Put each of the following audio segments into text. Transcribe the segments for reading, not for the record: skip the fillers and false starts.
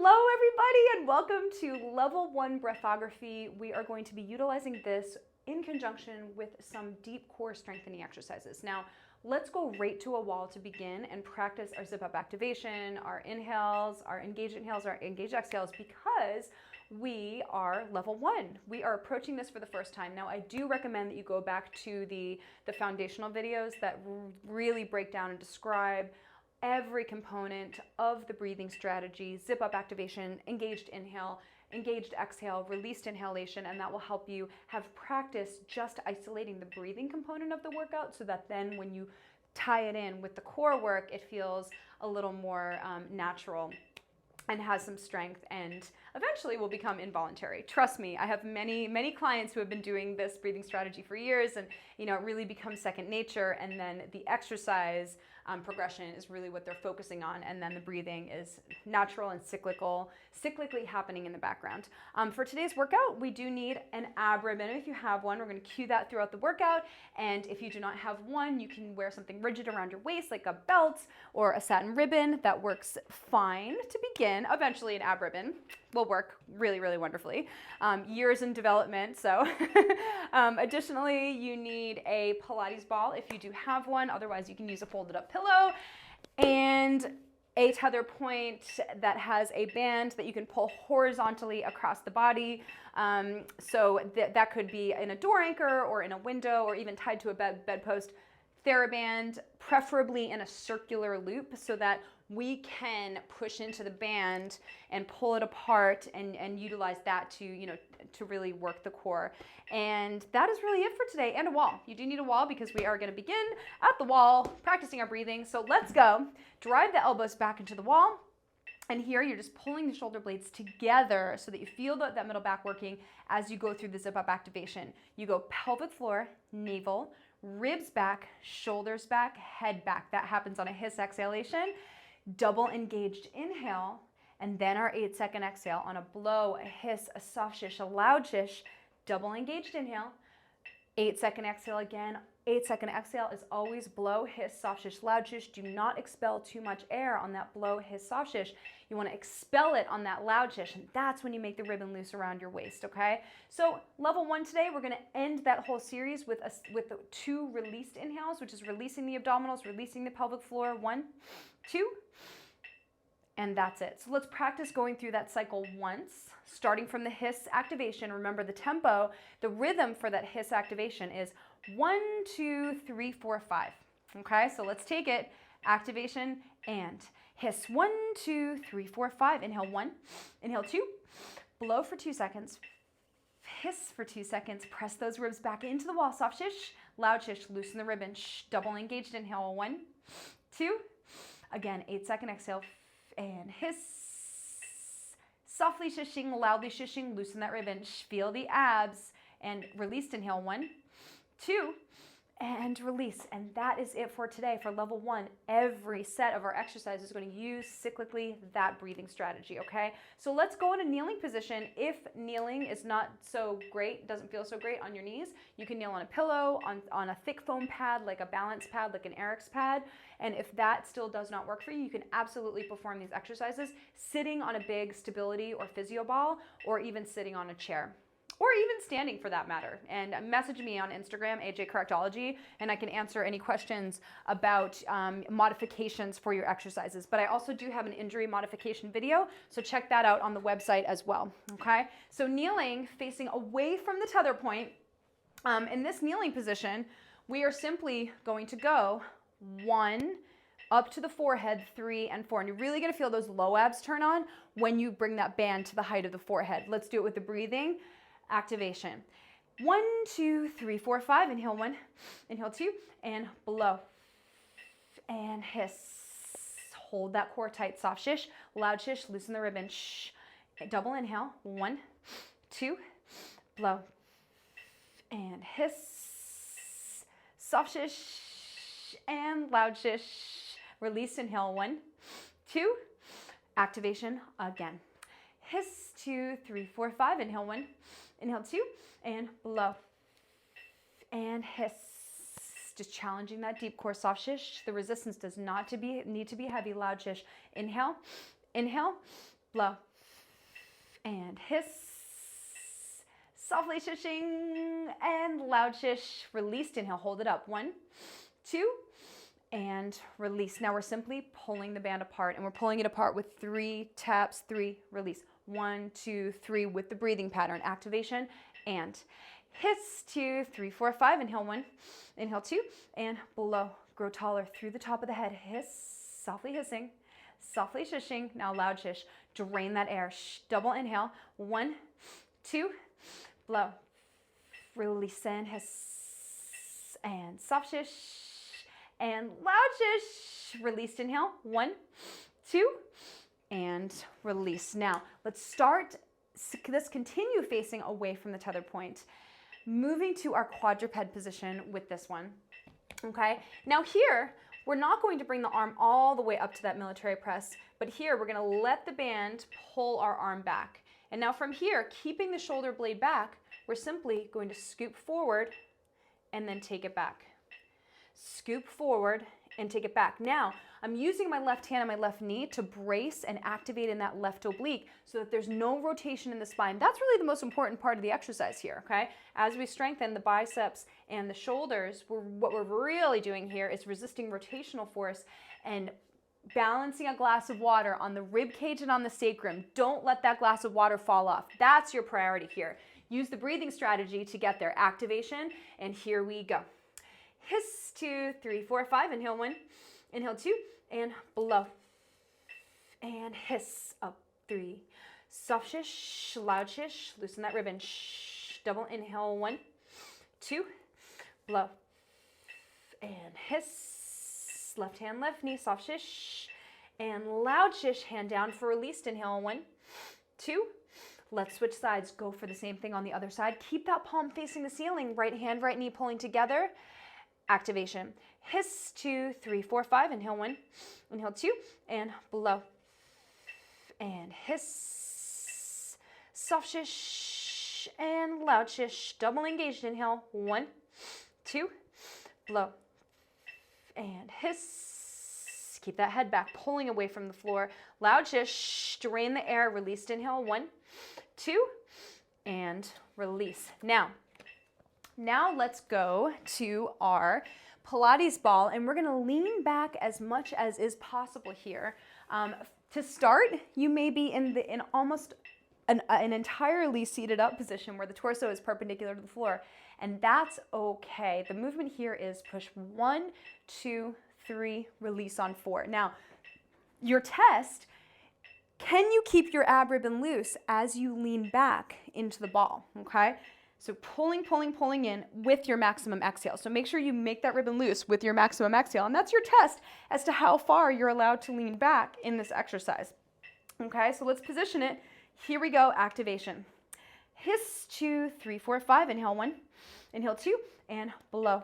Hello everybody and welcome to Level 1 Breathography. We are going to be utilizing this in conjunction with some deep core strengthening exercises. Now, let's go right to a wall to begin and practice our ZipUp activation, our inhales, our engaged exhales, because we are level 1. We are approaching this for the first time. Now, I do recommend that you go back to the foundational videos that really break down and describe every component of the breathing strategy: ZipUp activation, engaged inhale, engaged exhale, released inhalation, and that will help you have practice just isolating the breathing component of the workout, so that then when you tie it in with the core work, it feels a little more natural and has some strength, and eventually will become involuntary. Trust me, I have many clients who have been doing this breathing strategy for years, and it really becomes second nature, and then the exercise progression is really what they're focusing on, and then the breathing is natural and cyclically happening in the background. For today's workout, we do need an ab ribbon. If you have one, we're going to cue that throughout the workout, and if you do not have one, you can wear something rigid around your waist like a belt or a satin ribbon. That works fine to begin. Eventually an ab ribbon will work really wonderfully. Years in development. So additionally, you need a Pilates ball if you do have one. Otherwise, you can use a folded up pillow and a tether point that has a band that you can pull horizontally across the body. So that could be in a door anchor or in a window or even tied to a bedpost. TheraBand, preferably in a circular loop, so that we can push into the band and pull it apart and utilize that to really work the core. And that is really it for today. And a wall. You do need a wall because we are going to begin at the wall practicing our breathing. So let's go. Drive the elbows back into the wall. And here you're just pulling the shoulder blades together so that you feel that middle back working as you go through the ZipUp activation. You go pelvic floor, navel, ribs back, shoulders back, head back. That happens on a hiss exhalation. Double engaged inhale, and then our 8-second exhale on a blow, a hiss, a soft shish, a loud shish. Double engaged inhale, 8-second exhale again. 8-second exhale is always blow, hiss, soft shish, loud shish. Do not expel too much air on that blow, hiss, soft shish. You want to expel it on that loud shish, and that's when you make the ribbon loose around your waist, okay? So level 1 today, we're going to end that whole series with the 2 released inhales, which is releasing the abdominals, releasing the pelvic floor. 1, 2, and that's it. So let's practice going through that cycle once, starting from the hiss activation. Remember the tempo, the rhythm for that hiss activation is 1, 2, 3, 4, 5. Okay, so let's take it. Activation and hiss. 1, 2, 3, 4, 5. Inhale 1, inhale 2, blow for 2 seconds, hiss for 2 seconds, press those ribs back into the wall, soft shish, loud shish, loosen the ribbon, double engaged inhale. 1, 2, again, 8-second exhale, and hiss, softly shishing, loudly shishing, loosen that ribbon, feel the abs, and released inhale. 1, 2, and release. And that is it for today for level 1. Every set of our exercises is going to use cyclically that breathing strategy, okay? So let's go in a kneeling position. If kneeling is not so great, doesn't feel so great on your knees, you can kneel on a pillow, on a thick foam pad, like a balance pad, like an Eric's pad. And if that still does not work for you, you can absolutely perform these exercises sitting on a big stability or physio ball, or even sitting on a chair, or even standing for that matter. And message me on Instagram, AJ Correctology, and I can answer any questions about modifications for your exercises. But I also do have an injury modification video, so check that out on the website as well, okay? So kneeling, facing away from the tether point. In this kneeling position, we are simply going to go 1, up to the forehead, 3 and 4. And you're really going to feel those low abs turn on when you bring that band to the height of the forehead. Let's do it with the breathing activation. 1, 2, 3, 4, 5. Inhale 1, inhale 2, and blow. And hiss. Hold that core tight, soft shish, loud shish, loosen the ribbon. Shh. Double inhale. 1, 2, blow. And hiss. Soft shish and loud shish. Release, inhale. 1, 2, activation again. Hiss, 2, 3, 4, 5. Inhale 1, inhale 2, and blow. And hiss. Just challenging that deep core, soft shish. The resistance does not need to be heavy, loud shish. Inhale, inhale, blow, and hiss, softly shushing, and loud shush, released, inhale, hold it up, 1, 2, and release. Now we're simply pulling the band apart, and we're pulling it apart with 3 taps, 3, release, 1, 2, 3 with the breathing pattern, activation, and hiss, 2, 3, 4, 5, inhale 1, inhale 2, and blow, grow taller through the top of the head, hiss, softly hissing, softly shushing, now loud shush, drain that air, double inhale, 1, 2, blow, release and hiss, and soft shush, and loud shush, released, inhale, 1, 2, and release. Now, let's continue facing away from the tether point, moving to our quadruped position with this one, okay? Now here, we're not going to bring the arm all the way up to that military press, but here we're gonna let the band pull our arm back. And now from here, keeping the shoulder blade back, we're simply going to scoop forward and then take it back. Scoop forward and take it back. Now, I'm using my left hand and my left knee to brace and activate in that left oblique so that there's no rotation in the spine. That's really the most important part of the exercise here, okay? As we strengthen the biceps and the shoulders, what we're really doing here is resisting rotational force and balancing a glass of water on the rib cage and on the sacrum. Don't let that glass of water fall off. That's your priority here. Use the breathing strategy to get there. Activation, and here we go. Hiss, 2, 3, 4, 5, inhale 1, inhale 2, and blow, and hiss, up 3, soft shish, loud shish, loosen that ribbon, shh, double inhale, 1, 2, blow, and hiss, left hand, left knee, soft shish, and loud shish, hand down for released, inhale, 1, 2, let's switch sides, go for the same thing on the other side, keep that palm facing the ceiling, right hand, right knee pulling together, activation. Hiss, 2, 3, 4, 5, inhale 1, inhale 2, and blow, and hiss, soft shish, and loud shish, double engaged, inhale, 1, 2, blow, and hiss, keep that head back, pulling away from the floor, loud shish, drain the air, released, inhale, 1, 2, and release. Now let's go to our Pilates ball, and we're gonna lean back as much as is possible here. To start, you may be in almost an entirely seated up position where the torso is perpendicular to the floor, and that's okay. The movement here is push 1, 2, 3, release on 4. Now, your test, can you keep your ab ribbon loose as you lean back into the ball, okay? So pulling in with your maximum exhale. So make sure you make that ribbon loose with your maximum exhale. And that's your test as to how far you're allowed to lean back in this exercise. Okay, so let's position it. Here we go, activation. Hiss, 2, 3, 4, 5, inhale 1, inhale 2, and blow.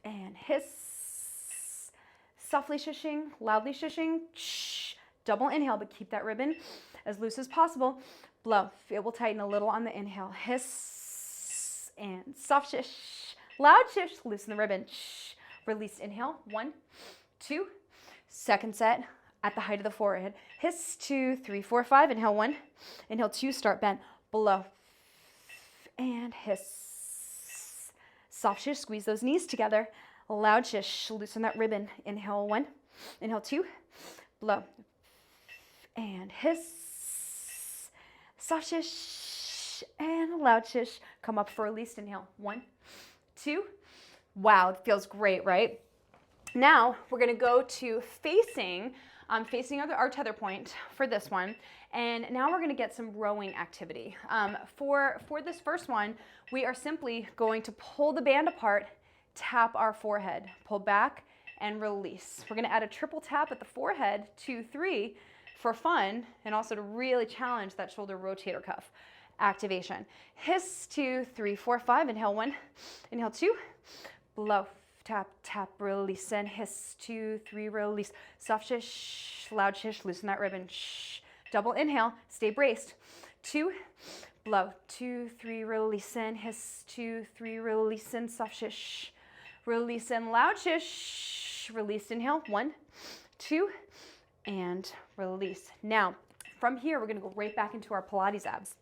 And hiss, softly shushing, loudly shushing, shh. Double inhale, but keep that ribbon as loose as possible. Blow. It will tighten a little on the inhale. Hiss and soft shish. Loud shish. Loosen the ribbon. Shh. Release. Inhale. 1, 2. Second set at the height of the forehead. Hiss. 2, 3, 4, 5. Inhale 1. Inhale 2. Start bend. Blow. And hiss. Soft shish. Squeeze those knees together. Loud shish. Loosen that ribbon. Inhale 1. Inhale 2. Blow. And hiss. Soft shish and loud shish. Come up for release. Inhale. 1, 2. Wow, it feels great, right? Now we're going to go to facing our tether point for this one. And now we're going to get some rowing activity. For this first one, we are simply going to pull the band apart, tap our forehead, pull back and release. We're going to add a triple tap at the forehead, 2, 3. For fun, and also to really challenge that shoulder rotator cuff. Activation. Hiss, 2, 3, 4, 5. Inhale 1. Inhale 2. Blow. Tap, tap, release. And hiss, 2, 3, release. Soft shish, loud shish. Loosen that ribbon. Shh. Double inhale. Stay braced. 2. Blow. 2, 3, release. And hiss, 2, 3, release. And soft shish. Release and loud shish. Release. Inhale. 1, 2. And release. Now, from here, we're gonna go right back into our Pilates abs.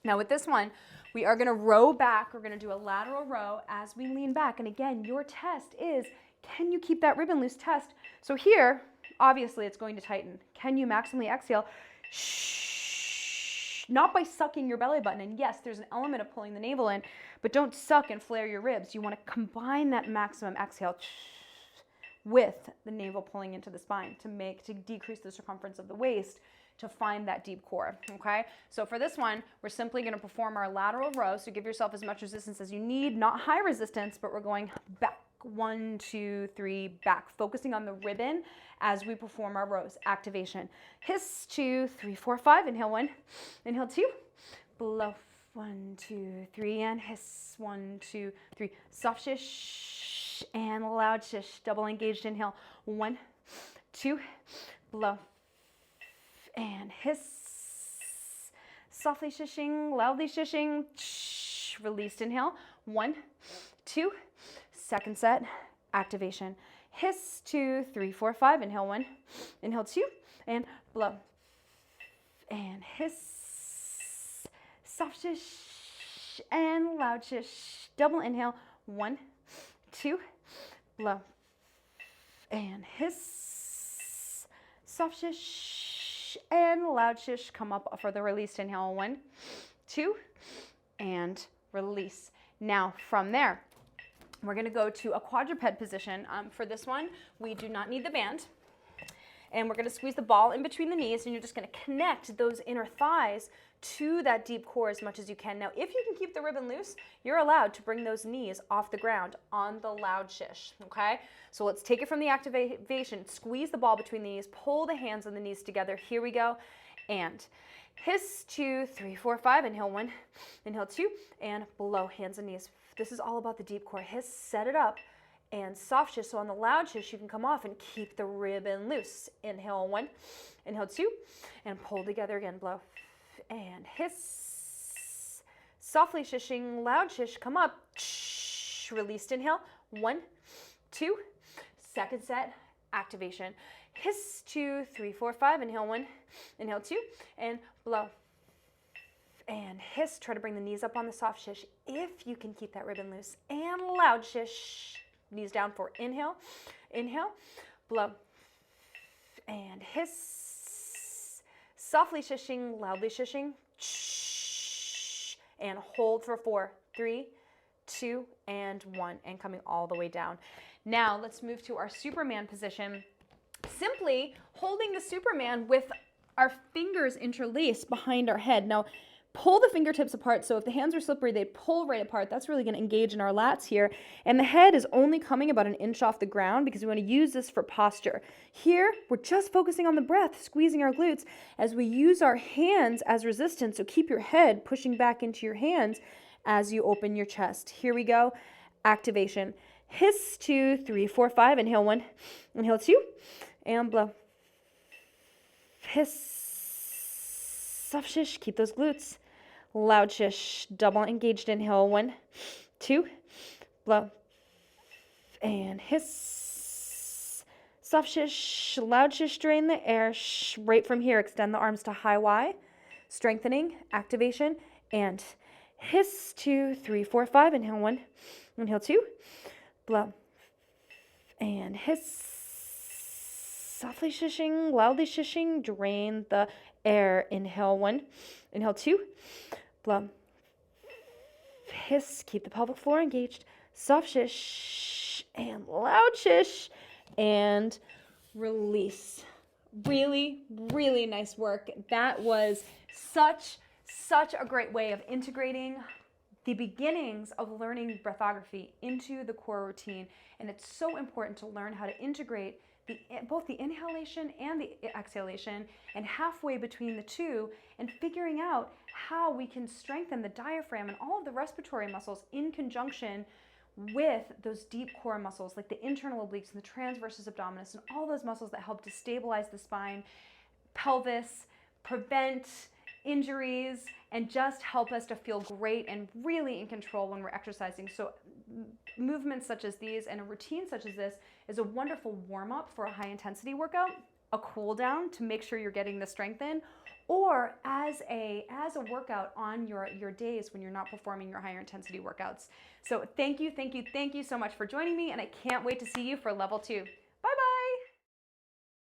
Now with this one, we are gonna row back. We're gonna do a lateral row as we lean back. And again, your test is, can you keep that ribbon loose test? So here, obviously it's going to tighten. Can you maximally exhale? Shh, not by sucking your belly button. And yes, there's an element of pulling the navel in, but don't suck and flare your ribs. You wanna combine that maximum exhale with the navel pulling into the spine to decrease the circumference of the waist, to find that deep core, okay? So for this one, we're simply gonna perform our lateral row. So give yourself as much resistance as you need, not high resistance, but we're going back, 1, 2, 3, back, focusing on the ribbon as we perform our rows. Activation. Hiss, 2, 3, 4, 5, inhale 1, inhale 2, blow, 1, 2, 3, and hiss, 1, 2, 3, soft shish, and loud shish, double engaged inhale, 1, 2, blow, and hiss, softly shishing, loudly shishing, released inhale, 1, 2, second set, activation, hiss, 2, 3, 4, 5, inhale 1, inhale 2, and blow, and hiss, soft shish, and loud shish, double inhale, 1, 2, blow, and hiss, soft shish, and loud shish, come up for the released inhale, 1, 2, and release. Now from there, we're gonna go to a quadruped position. For this one, we do not need the band. And we're gonna squeeze the ball in between the knees, and you're just gonna connect those inner thighs to that deep core as much as you can. Now, if you can keep the ribbon loose, you're allowed to bring those knees off the ground on the loud shish, okay? So let's take it from the activation, squeeze the ball between the knees, pull the hands on the knees together. Here we go. And hiss, 2, 3, 4, 5, inhale 1, inhale 2, and blow, hands and knees. This is all about the deep core. Hiss, set it up, and soft shish. So on the loud shish, you can come off and keep the ribbon loose. Inhale 1, inhale 2, and pull together again, blow, and hiss, softly shishing, loud shish, come up, released inhale, 1, 2, second set, activation, hiss, 2, 3, 4, 5, inhale 1, inhale 2, and blow, and hiss, try to bring the knees up on the soft shish if you can keep that ribbon loose, and loud shish, knees down for inhale, inhale, blow, and hiss, softly shishing, loudly shishing, and hold for 4, 3, 2, and 1, and coming all the way down. Now let's move to our Superman position, simply holding the Superman with our fingers interlaced behind our head. Now, pull the fingertips apart. So if the hands are slippery, they pull right apart. That's really going to engage in our lats here. And the head is only coming about 1 inch off the ground because we want to use this for posture. Here, we're just focusing on the breath, squeezing our glutes as we use our hands as resistance. So keep your head pushing back into your hands as you open your chest. Here we go. Activation. Hiss, 2, 3, 4, 5. Inhale 1, inhale 2, and blow. Hiss, soft shish, keep those glutes. Loud shish, double engaged inhale, 1, 2, blow, and hiss, soft shish, loud shish, drain the air, right from here, extend the arms to high Y, strengthening, activation, and hiss, 2, 3, 4, 5, inhale 1, inhale 2, blow, and hiss, softly shishing, loudly shishing, drain the air, inhale 1, inhale 2, blow, hiss, keep the pelvic floor engaged, soft shish, and loud shish, and release. Really, really nice work. That was such a great way of integrating the beginnings of learning breathography into the core routine. And it's so important to learn how to integrate both the inhalation and the exhalation, and halfway between the two, and figuring out how we can strengthen the diaphragm and all of the respiratory muscles in conjunction with those deep core muscles like the internal obliques and the transversus abdominis and all those muscles that help to stabilize the spine, pelvis, prevent injuries, and just help us to feel great and really in control when we're exercising. So movements such as these and a routine such as this is a wonderful warm-up for a high-intensity workout, a cool down to make sure you're getting the strength in, or as a workout on your days when you're not performing your higher intensity workouts. So thank you so much for joining me, and I can't wait to see you for level 2.